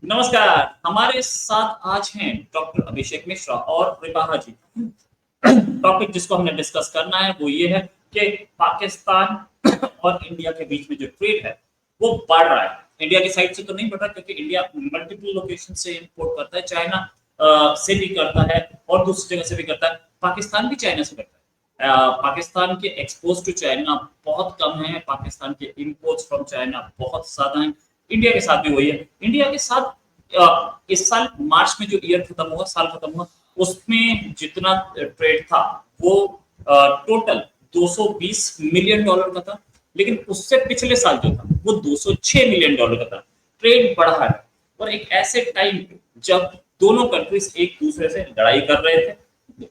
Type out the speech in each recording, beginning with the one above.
नमस्कार, हमारे साथ आज हैं डॉक्टर अभिषेक मिश्रा और रिबाहा जी। टॉपिक जिसको हमने डिस्कस करना है वो ये है कि पाकिस्तान और इंडिया के बीच में जो ट्रेड है वो बढ़ रहा है। इंडिया की साइड से तो नहीं बढ़ रहा क्योंकि इंडिया मल्टीपल लोकेशन से इंपोर्ट करता है, चाइना से भी करता है और दूसरी जगह से भी करता है। पाकिस्तान भी चाइना से करता है। पाकिस्तान के एक्सपोर्ट टू चाइना बहुत कम है, पाकिस्तान के इंपोर्ट्स फ्रॉम चाइना बहुत ज्यादा हैं। इंडिया के साथ भी वही है। इंडिया के साथ इस साल मार्च में जो ईयर खत्म हुआ, साल खत्म हुआ, उसमें जितना ट्रेड था वो टोटल 220 मिलियन डॉलर का था, लेकिन उससे पिछले साल जो था वो 206 मिलियन डॉलर का था। ट्रेड बढ़ा है और एक ऐसे टाइम पे जब दोनों कंट्रीज एक दूसरे से लड़ाई कर रहे थे,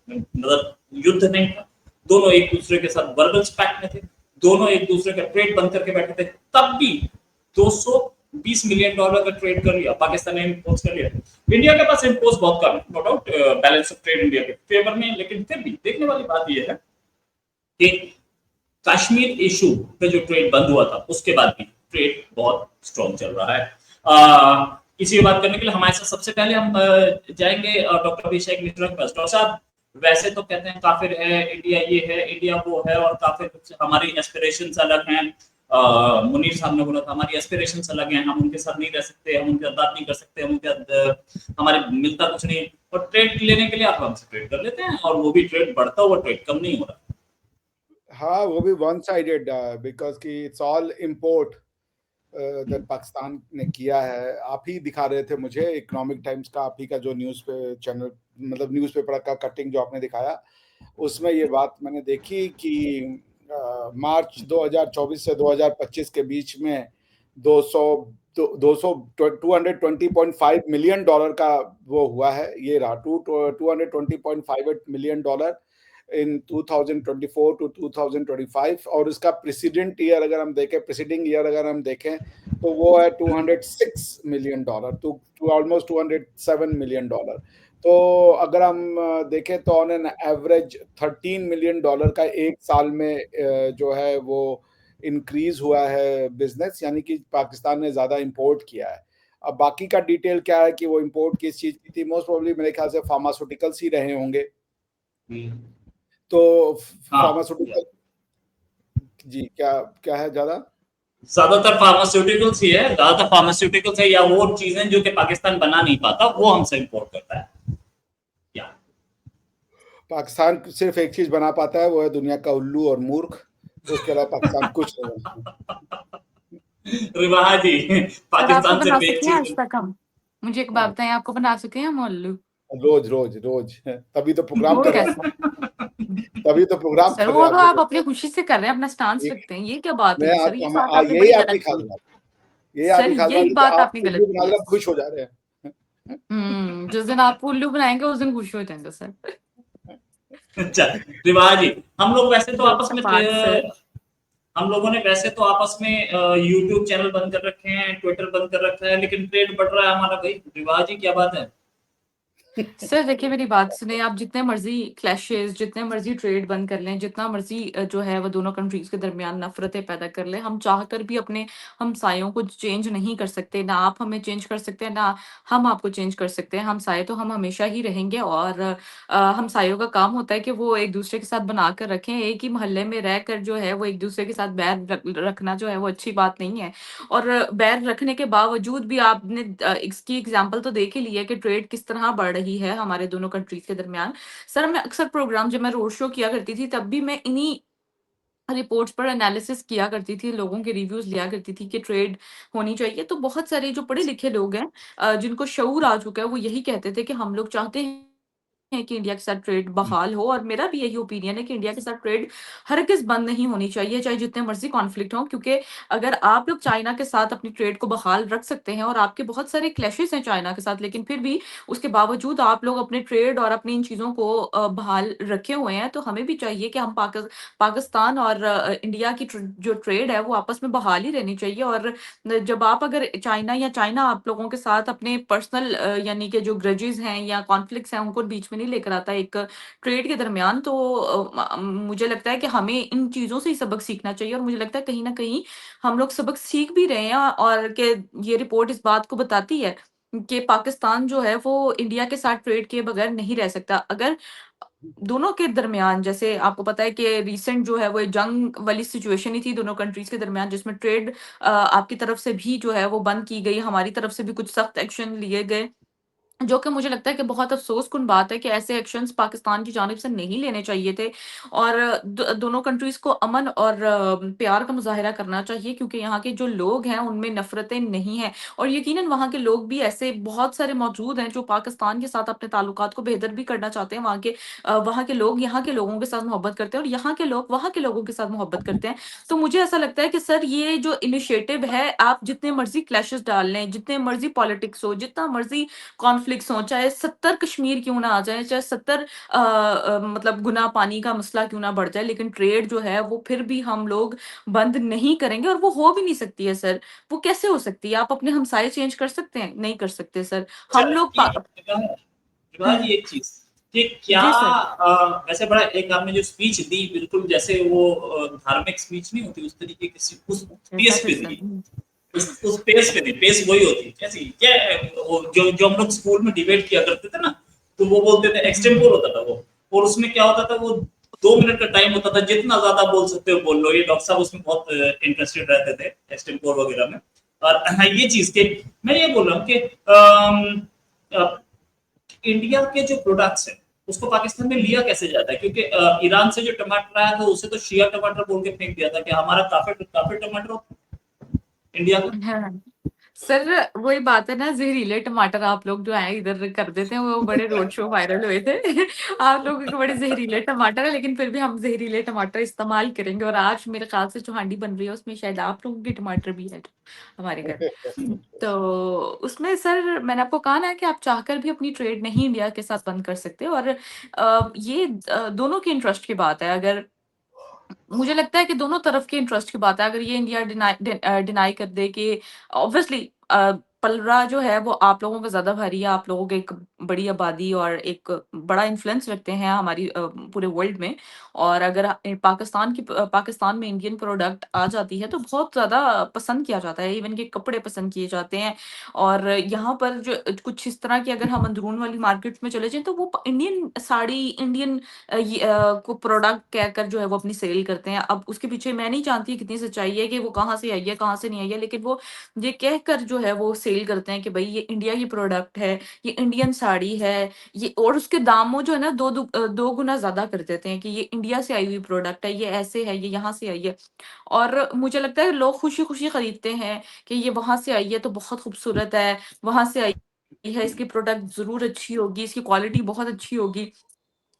मतलब युद्ध नहीं था, दोनों एक दूसरे के साथ वर्बल पैक्ट में थे, दोनों एक दूसरे का ट्रेड बंद करके बैठे थे, तब भी 220 मिलियन डॉलर का ट्रेड कर लिया पाकिस्तान ने, इम्पोर्ट कर लिया। इंडिया के पास इम्पोर्ट बहुत कम है, no doubt balance of trade India के फेवर में, लेकिन फिर भी देखने वाली बात यह है कि कश्मीर इशू पे जो ट्रेड बंद हुआ था उसके बाद भी ट्रेड बहुत स्ट्रॉन्ग चल रहा है। इसी बात करने के लिए हमारे साथ सबसे पहले हम जाएंगे डॉक्टर अभिषेक मिश्रा के पास। डॉक्टर साहब, वैसे तो कहते हैं काफिर है इंडिया, ये है इंडिया, वो है, और काफिर हमारी एस्पिरेशंस अलग हैं। मुनीर साहब ने बोला था हमारी एस्पिरेशंस अलग हैं, हम उनके साथ नहीं रह सकते, हम उनके साथ बात नहीं कर सकते, हम उनके हमारे मिलता कुछ नहीं। और ट्रेड लेने के लिए आप हमसे ट्रेड कर लेते हैं, और वो भी ट्रेड बढ़ता हुआ, ट्रेड कम नहीं हो रहा। हाँ, वो भी वन साइडेड बिकॉज कि it's all import that Pakistan ने किया है। आप ही दिखा रहे थे मुझे इकोनॉमिक टाइम्स का, आप ही का जो न्यूज़ पे चैनल, मतलब न्यूज़पेपर का कटिंग जो आपने दिखाया, उसमें ये बात मैंने देखी कि मार्च 2024 से 2025 के बीच में 200 200 $220.5 मिलियन का वो हुआ है। ये रहा $220.58 मिलियन इन 2024 टू 2025। और इसका प्रीसीडिंग ईयर अगर हम देखें तो वो है $206 मिलियन, टू ऑलमोस्ट $207 मिलियन। तो अगर हम देखें तो ऑन एन एवरेज $13 मिलियन का एक साल में जो है वो इंक्रीज हुआ है बिजनेस, यानी कि पाकिस्तान ने ज्यादा इंपोर्ट किया है। अब बाकी का डिटेल क्या है कि वो इंपोर्ट किस चीज की थी, मोस्ट प्रोबेबली मेरे ख्याल से फार्मास्यूटिकल्स ही रहे होंगे। तो हाँ, फार्मास्यूटिकल, जी, क्या क्या है ज्यादा? ज्यादातर फार्मास्यूटिकल्स ही है, ज्यादातर फार्मास्यूटिकल्स है, या वो चीजें जो कि पाकिस्तान बना नहीं पाता वो हमसे इंपोर्ट करता है। या पाकिस्तान सिर्फ एक चीज बना पाता है, वो है दुनिया का उल्लू और मूर्ख। उसके अलावा पाकिस्तान कुछ नहीं बनता। रिवाहा जी, सर आपको पाकिस्तान बना सिर्फ एक सके हैं आज चीज। तक हम? मुझे एक बात बताएं, आपको बना सके हैं हम उल्लू? रोज रोज रोज तभी तो प्रोग्राम वो कर रहे कैसे? हैं, तभी तो प्रोग्राम सर कर रहे वो हैं, तो आपको आप पता अपनी खुशी से कर रहे हैं, अपना स्टांस है। रखते हैं, ये क्या बात मैं हुई सर? आप ये हम बात आपने यही बड़ी आपकी गलत खास की। बात, यही सर आपकी खास बात यही है कि बात आप आपने गलत उल्लू की बना है। के आप खुश हो जा रहे हैं। जिस दिन आप उल्लू बनाएंगे उस दिन खुश हो जाएंगे सर। अच्छा रिवाहा जी, हम लोग वैसे तो जोक्स आपस में अपार्ट सर। हम लोगों ने वैसे तो आपस में यूट्यूब चैनल बंद कर रखे हैं, ट्विटर बंद कर रखा है, लेकिन ट्रेड बढ़ रहा है हमारा। भाई रिवाहा जी, क्या बात है? सर देखिए मेरी बात सुने, आप जितने मर्जी क्लैशेस, जितने मर्जी ट्रेड बंद कर लें, जितना मर्जी जो है वो दोनों कंट्रीज के दरमियान नफरतें पैदा कर लें, हम चाहकर भी अपने हमसायों को चेंज नहीं कर सकते। ना आप हमें चेंज कर सकते हैं, ना हम आपको चेंज कर सकते हैं। हमसाये तो हम हमेशा ही रहेंगे, और हमसायों का काम होता है कि वो एक दूसरे के साथ बना कर रखें। एक ही मोहल्ले में रहकर जो है वो एक दूसरे के साथ बैर रखना जो है वो अच्छी बात नहीं है। और बैर रखने के बावजूद भी आपने इसकी एग्जांपल तो देख ही ली है कि ट्रेड किस तरह बढ़ रही है हमारे दोनों कंट्रीज के दरमियान। सर मैं अक्सर प्रोग्राम, जब मैं रोड शो किया करती थी, तब भी मैं इन्हीं रिपोर्ट्स पर एनालिसिस किया करती थी, लोगों के रिव्यूज लिया करती थी कि ट्रेड होनी चाहिए। तो बहुत सारे जो पढ़े लिखे लोग हैं, जिनको शऊर आ चुका है, वो यही कहते थे कि हम लोग चाहते हैं कि इंडिया के साथ ट्रेड बहाल हो। और मेरा भी यही ओपिनियन है कि इंडिया के साथ ट्रेड हरगिज बंद नहीं होनी चाहिए, चाहे जितने मर्जी कॉन्फ्लिक्ट हो। क्योंकि अगर आप लोग चाइना के साथ अपनी ट्रेड को बहाल रख सकते हैं, और आपके बहुत सारे क्लैशेस हैं चाइना के साथ, लेकिन फिर भी उसके बावजूद आप लोग अपने ट्रेड और अपनी इन चीजों को बहाल रखे हुए हैं, तो हमें भी चाहिए कि हम पाकिस्तान और इंडिया की जो ट्रेड है वो आपस में बहाल ही रहनी चाहिए। और जब आप, अगर चाइना या चाइना आप लोगों के साथ अपने पर्सनल यानी कि जो ग्रजेस हैं या कॉन्फ्लिक्ट्स हैं उनको बीच में नहीं लेकर आता एक ट्रेड के दरमियान, तो मुझे लगता है कि हमें इन चीजों से ही सबक सीखना चाहिए। और मुझे लगता है कहीं ना कहीं हम लोग सबक सीख भी रहे हैं, और कि ये रिपोर्ट इस बात को बताती है कि पाकिस्तान जो है वो इंडिया के साथ ट्रेड किए बगैर नहीं रह सकता। अगर दोनों के दरमियान, जैसे आपको पता है कि रिसेंट जो है वो एक जंग वाली सिचुएशन ही थी दोनों कंट्रीज के दरमियान, जिसमें ट्रेड आपकी तरफ से भी जो है वो बंद की गई, हमारी तरफ से भी कुछ सख्त एक्शन लिए गए। जो कि मुझे लगता है कि बहुत अफ़सोसकुन बात है कि ऐसे एक्शंस पाकिस्तान की जानिब से नहीं लेने चाहिए थे, और दोनों कंट्रीज़ को अमन और प्यार का मुज़ाहिरा करना चाहिए, क्योंकि यहाँ के जो लोग हैं उनमें नफ़रतें नहीं हैं, और यकीनन वहाँ के लोग भी ऐसे बहुत सारे मौजूद हैं जो पाकिस्तान के साथ अपने ताल्लुकात को बेहतर भी करना चाहते हैं। वहाँ के लोग यहाँ के लोगों के साथ मोहब्बत करते हैं, और यहाँ के लोग वहाँ के लोगों के साथ मोहब्बत करते हैं। तो मुझे ऐसा लगता है कि सर, ये जो इनिशिएटिव है, आप जितने मर्ज़ी क्लैशेस डाल लें, जितने मर्ज़ी पॉलिटिक्स हो, जितना मर्ज़ी कॉन्फ्लिक्ट्स हों, चाहे 70 कश्मीर क्यों ना आ जाए, चाहे 70 मतलब गुना पानी का मसला क्यों ना बढ़ जाए, लेकिन ट्रेड जो है वो फिर भी हम लोग बंद नहीं करेंगे, और वो हो भी नहीं सकती है सर। वो कैसे हो सकती है? आप अपने हमसाये चेंज कर सकते हैं? नहीं कर सकते सर। अच्छा, हम लोग ये विवाह जी एक चीज कि क्या जी सर। वैसे बड़ा एक आपने जो स्पीच दी, बिल्कुल जैसे वो धार्मिक स्पीच नहीं होती, उस तरीके की उस ऐसा पेस फिर पे सर। दी, उस पेस पे दी। पेस वही होती है कैसी क्या वो जो जो हम लोग स्कूल में डिबेट किया करते थे ना, तो वो बोलते थे एक्सटेम्पोर होता था वो, और उसमें क्या होता था, वो 2 मिनट का टाइम होता था, जितना ज्यादा बोल सकते हो बोल लो। ये डॉक्टर साहब उसमें बहुत इंटरेस्टेड रहते थे एक्सटेम्पोर वगैरह में। और ये चीज के मैं ये बोल रहा हूँ कि इंडिया के जो प्रोडक्ट्स हैं उसको पाकिस्तान में लिया कैसे जाता है, क्योंकि ईरान से जो टमाटर आया था उसे तो शिया टमाटर बोल के फेंक दिया था कि हमारा काफिर काफिर टमाटर इंडिया का। हाँ। सर, वही बात है ना, ज़हरीले टमाटर आप लोग जो हैं इधर कर देते हैं, वो बड़े रोड शो वायरल हुए थे। आप लोगों के बड़े ज़हरीले टमाटर है, लेकिन फिर भी हम ज़हरीले टमाटर इस्तेमाल करेंगे, और आज मेरे ख़्याल से जो हांडी बन रही है उसमें शायद आप लोगों के टमाटर भी है जो हमारे घर में। तो उसमें सर, मैंने आपको कहा ना कि आप चाहकर भी अपनी ट्रेड नहीं इंडिया के साथ बंद कर सकते, और ये दोनों के इंटरेस्ट की बात है। अगर मुझे लगता है कि दोनों तरफ के इंटरेस्ट की बात है। अगर ये इंडिया डिनाई कर दे कि ऑब्वियसली पलड़ा जो है वो आप लोगों का ज़्यादा भारी है, आप लोगों की एक बड़ी आबादी और एक बड़ा इन्फ्लुएंस रखते हैं हमारी पूरे वर्ल्ड में। और अगर पाकिस्तान में इंडियन प्रोडक्ट आ जाती है तो बहुत ज़्यादा पसंद किया जाता है, इवन के कपड़े पसंद किए जाते हैं। और यहाँ पर जो कुछ इस तरह की, अगर हम अंदरून वाली मार्केट्स में चले जाएँ, तो वो प इंडियन साड़ी, इंडियन को प्रोडक्ट कहकर जो है वो अपनी सेल करते हैं। अब उसके पीछे मैं नहीं जानती कितनी सच्चाई है कि वो कहाँ से आई है, कहाँ से नहीं आई है, लेकिन वो ये कहकर जो है वो सेल करते हैं कि भई ये इंडिया की प्रोडक्ट है, ये इंडियन साड़ी है, ये, और उसके दामों जो है ना 2 गुना ज़्यादा कर देते हैं कि ये इंडिया से आई हुई प्रोडक्ट है, ये ऐसे है, ये यहाँ से आई है। और मुझे लगता है लोग खुशी-खुशी खरीदते हैं कि ये वहाँ से आई है तो बहुत खूबसूरत है, वहाँ से आई है, इसकी प्रोडक्ट ज़रूर अच्छी होगी, इसकी क्वालिटी बहुत अच्छी होगी।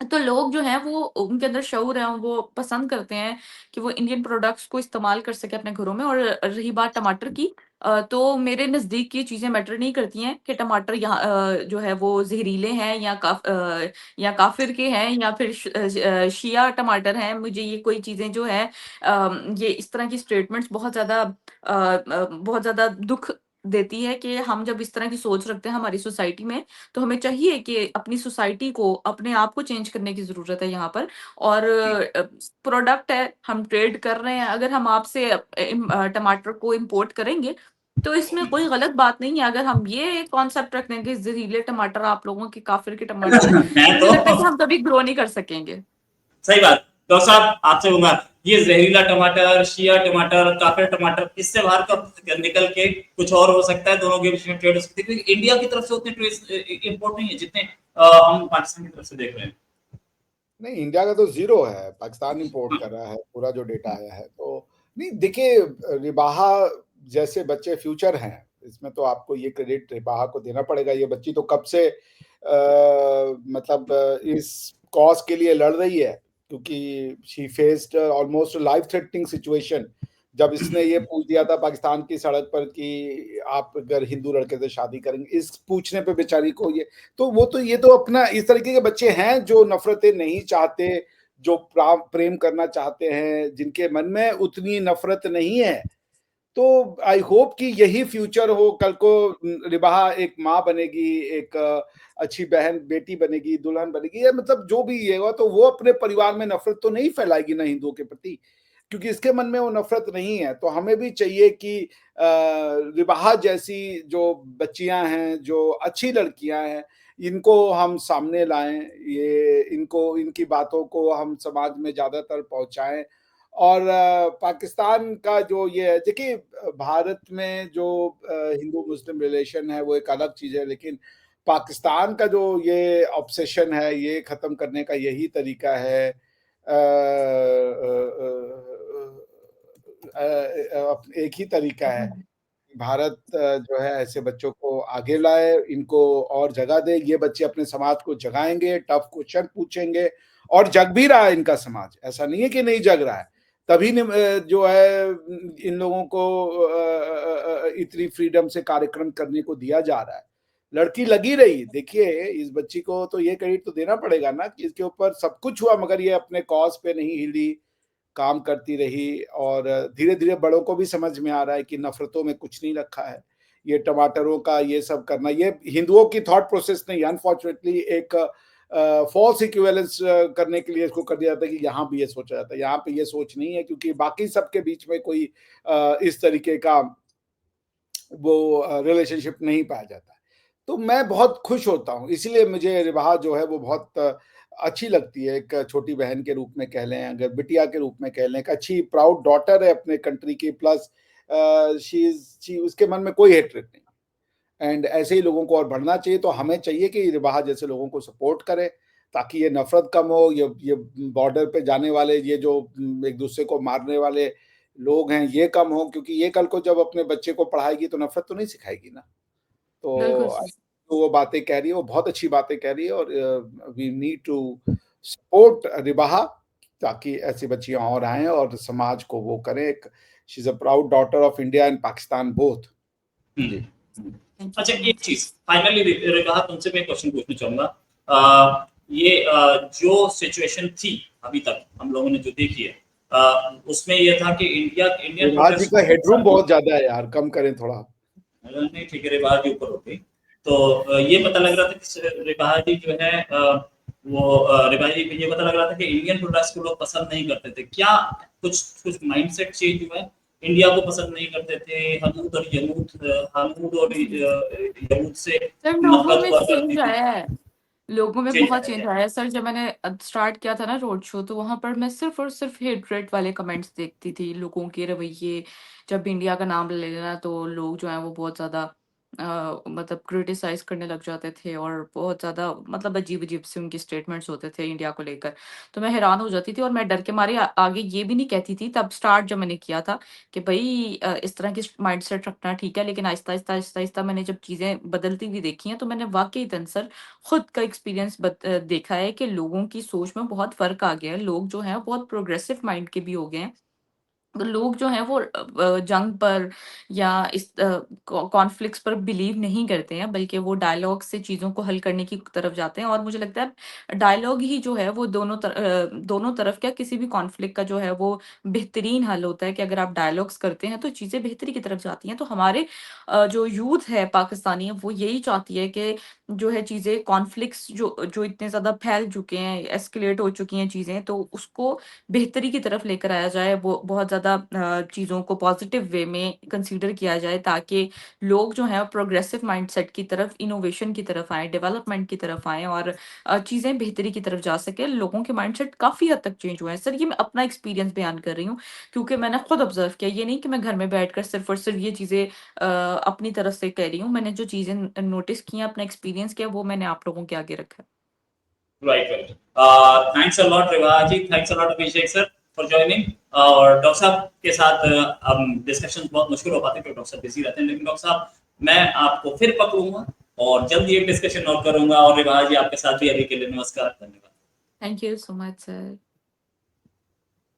तो लोग जो हैं वो, उनके अंदर शऊर है, वो पसंद करते हैं कि वो इंडियन प्रोडक्ट्स को इस्तेमाल कर सकें अपने घरों में। और रही बात टमाटर की, तो मेरे नज़दीक ये चीज़ें मैटर नहीं करती हैं कि टमाटर यहाँ जो है वो ज़हरीले हैं या काफ़िर के हैं, या फिर शिया टमाटर हैं। मुझे ये कोई चीज़ें जो हैं, ये इस तरह की स्टेटमेंट्स बहुत ज़्यादा दुःख देती है कि हम जब इस तरह की सोच रखते हैं हमारी सोसाइटी में, तो हमें चाहिए कि अपनी सोसाइटी को, अपने आप को चेंज करने की ज़रूरत है यहाँ पर। और प्रोडक्ट है, हम ट्रेड कर रहे हैं, अगर हम आपसे टमाटर को इम्पोर्ट करेंगे, तो इसमें कोई गलत बात नहीं है। अगर हम ये कॉन्सेप्ट रख दें कि ज़हरीले टमाटर आप लोगों के काफ़िर के टमाटर हैं, तो मैं मुझे लगता है कि तो हम कभी ग्रो नहीं कर सकेंगे। सही बात डॉक्टर साहब आपसे कहूंगा, ये जहरीला टमाटर, शिया टमाटर, काफिर टमाटर, इससे बाहर का निकल के कुछ और हो सकता है, दोनों के बीच में ट्रेड हो सकती है, क्योंकि इंडिया की तरफ से उतने ट्रेड इंपोर्ट नहीं है जितने हम पाकिस्तान की तरफ से देख रहे हैं। नहीं, इंडिया का तो ज़ीरो है, पाकिस्तान इंपोर्ट कर रहा है, पूरा जो डेटा आया है। तो नहीं, देखिए, रिबाहा जैसे बच्चे फ्यूचर हैं, इसमें तो आपको ये क्रेडिट रिबाहा को देना पड़ेगा। ये बच्ची तो कब से मतलब इस कॉज़ के लिए लड़ रही है, क्योंकि she faced almost life threatening situation जब इसने ये पूछ दिया था पाकिस्तान की सड़क पर कि आप अगर हिंदू लड़के से शादी करेंगे, इस पूछने पे बेचारी को ये, तो वो तो ये तो अपना इस तरीके के बच्चे हैं जो नफ़रतें नहीं चाहते, जो प्रेम करना चाहते हैं, जिनके मन में उतनी नफ़रत नहीं है। तो आई होप कि यही फ्यूचर हो, कल को रिबाहा एक माँ बनेगी, एक अच्छी बहन, बेटी बनेगी, दुल्हन बनेगी, या मतलब जो भी ये होगा, तो वो अपने परिवार में नफ़रत तो नहीं फैलाएगी ना हिंदुओं के प्रति। क्योंकि इसके मन में वो नफरत नहीं है। तो हमें भी चाहिए कि रिबाहा जैसी जो बच्चियां हैं, जो अच्छी लड़कियां हैं, इनको हम सामने लाएं, ये इनकी बातों को हम समाज में ज्यादातर पहुंचाएं। और पाकिस्तान का जो ये है, देखिए भारत में जो हिंदू मुस्लिम रिलेशन है वो एक अलग चीज है, लेकिन पाकिस्तान का जो ये ऑब्सेशन है, ये खत्म करने का यही तरीका है। एक ही तरीका है, भारत जो है ऐसे बच्चों को आगे लाए, इनको और जगह दे। ये बच्चे अपने समाज को जगाएंगे, टफ क्वेश्चन पूछेंगे, और जग भी रहा है इनका समाज, ऐसा नहीं है कि नहीं जग रहा है। तभी जो है इन लोगों को इतनी फ्रीडम से कार्यक्रम करने को दिया जा रहा है। लड़की लगी रही, देखिए इस बच्ची को तो ये क्रेडिट तो देना पड़ेगा ना कि इसके ऊपर सब कुछ हुआ, मगर ये अपने कॉज पे नहीं हिली, काम करती रही। और धीरे धीरे बड़ों को भी समझ में आ रहा है कि नफरतों में कुछ नहीं रखा है, ये टमाटरों का ये सब करना, ये हिंदुओं की थॉट प्रोसेस नहीं, अनफॉर्चुनेटली एक फॉल्स इक्विवेलेंस करने के लिए इसको कर दिया जाता है कि यहाँ भी ये सोचा जाता है, यहाँ पे ये सोच नहीं है, क्योंकि बाकी सबके बीच में कोई इस तरीके का वो रिलेशनशिप नहीं पाया जाता है। तो मैं बहुत खुश होता हूँ, इसीलिए मुझे रिबाहा जो है वो बहुत अच्छी लगती है। एक छोटी बहन के रूप में कह लें, अगर बिटिया के रूप में कह लें, एक अच्छी प्राउड डॉटर है अपने कंट्री की, प्लस शी उसके मन में कोई हेट्रेड नहीं। एंड ऐसे ही लोगों को और बढ़ना चाहिए। तो हमें चाहिए कि रिबाहा जैसे लोगों को सपोर्ट करे, ताकि ये नफरत कम हो, ये बॉर्डर पे जाने वाले, ये जो एक दूसरे को मारने वाले लोग हैं, ये कम हो, क्योंकि ये कल को जब अपने बच्चे को पढ़ाएगी तो नफरत तो नहीं सिखाएगी ना। बिल्कुल तो सर। वो बातें कह रही है, वो बहुत अच्छी बातें कह रही है, और वी नीड टू सपोर्ट रिबाहा, ताकि ऐसी बच्चियां और आए और समाज को वो करें। She is a proud daughter of India and Pakistan both. जी। अच्छा, एक चीज फाइनली रिबाहा तुमसे मैं क्वेश्चन पूछना चाहूंगा। ये जो सिचुएशन थी अभी तक हम लोगों ने जो देखी है, उसमें ये था कि इंडियन रिबाहा जी का हेडरूम बहुत ज्यादा है यार, कम करें थोड़ा। नहीं ठीक है, रिबाहा जी ऊपर हो गई। तो ये पता लग रहा था कि रिबाहा जी जो है रिबाहा जी को ये पता लग रहा था कि इंडियन प्रोडक्ट्स को लोग पसंद नहीं करते थे। क्या कुछ माइंडसेट चेंज हुआ है? इंडिया को पसंद नहीं करते थे, हनूद और यहूद से सर लोगों नफरत में हुआ चेंज करती थी। आया है, लोगों में चेंज बहुत आया चेंज है। आया है सर। जब मैंने स्टार्ट किया था ना रोड शो, तो वहां पर मैं सिर्फ और सिर्फ हेट्रेट वाले कमेंट्स देखती थी, लोगों के रवैये। जब भी इंडिया का नाम ले लेना तो लोग जो है वो बहुत ज्यादा मतलब क्रिटिसाइज करने लग जाते थे, और बहुत ज्यादा मतलब अजीब अजीब से उनके स्टेटमेंट्स होते थे इंडिया को लेकर। तो मैं हैरान हो जाती थी, और मैं डर के मारे आगे ये भी नहीं कहती थी तब स्टार्ट जब मैंने किया था कि भाई इस तरह की माइंडसेट रखना ठीक है। लेकिन आहिस्ता आहिस्ता आहिस्ता आहिस्ता मैंने जब चीजें बदलती हुई देखी हैं, तो मैंने वाकई सर खुद का एक्सपीरियंस देखा है कि लोगों की सोच में बहुत फर्क आ गया है। लोग जो हैं बहुत प्रोग्रेसिव माइंड के भी हो गए हैं। तो लोग जो हैं वो जंग पर या इस कॉन्फ्लिक्ट्स पर बिलीव नहीं करते हैं, बल्कि वो डायलॉग से चीज़ों को हल करने की तरफ जाते हैं। और मुझे लगता है डायलॉग ही जो है वो दोनों तरफ क्या किसी भी कॉन्फ्लिक्ट का जो है वो बेहतरीन हल होता है, कि अगर आप डायलॉग्स करते हैं तो चीज़ें बेहतरी की तरफ जाती हैं। तो हमारे जो यूथ है पाकिस्तानी, वो यही चाहती है कि जो है चीज़ें कॉन्फ्लिक्ट्स जो जो इतने ज़्यादा फैल चुके हैं, एस्केलेट हो चुकी हैं चीज़ें, तो उसको बेहतरी की तरफ लेकर आया जाए, वो बहुत ज़्यादा चीज़ों को पॉजिटिव वे में कंसीडर किया जाए, ताकि लोग जो हैं प्रोग्रेसिव माइंडसेट की तरफ, इनोवेशन की तरफ आएँ, डेवलपमेंट की तरफ आएँ, और चीज़ें बेहतरी की तरफ जा सके। लोगों के माइंडसेट काफ़ी हद तक चेंज हुए हैं। सर ये मैं अपना एक्सपीरियंस बयान कर रही हूँ, क्योंकि मैंने खुद ऑब्जर्व किया। ये नहीं कि मैं घर में बैठकर सिर्फ और सिर्फ ये चीज़ें अपनी तरफ से कह रही हूँ। मैंने जो चीज़ें नोटिस की हैं, अपना एक्सपीरियंस किया, वो मैंने आप लोगों के आगे रखा है। Right. Thanks a lot Rabiha ji, thanks a lot Abhishek sir for joining. और डॉक्टर साहब के साथ डिस्कशन बहुत मुश्किल हो पाती है, डॉक्टर साहब बिजी रहते हैं, लेकिन डॉक्टर साहब मैं आपको फिर पकड़ूंगा और जल्दी एक डिस्कशन और करूंगा। और रिबाहा जी आपके साथ भी अभी के लिए नमस्कार, धन्यवाद। Thank you so much sir.